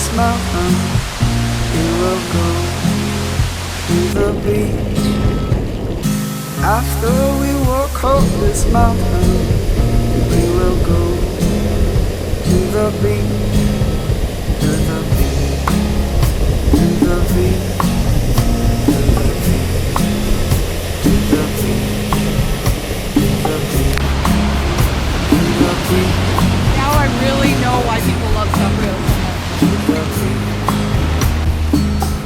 this mountain, we will go to the beach. After we walk up this mountain, we will go to the beach, to the beach, to the beach, to the beach, to the beach, to the beach, to the beach. Now I really know why people love Sombrio so much.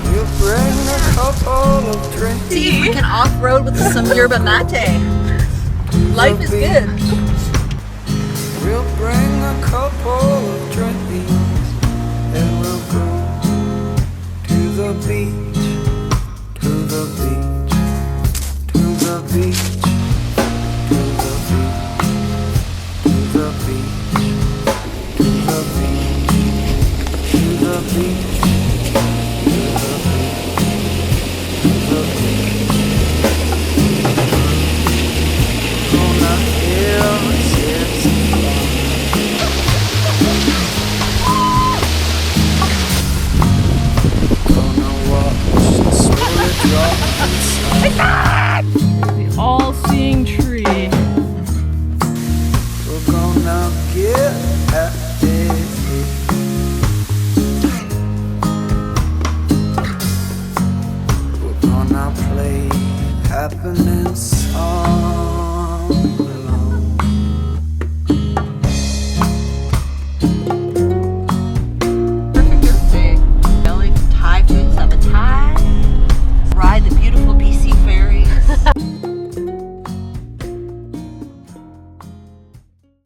We'll bring a couple of drinks. See, we can off-road with some yerba mate. Life is good. We'll bring a couple of drinks and we'll go to the beach, to the beach, to the beach.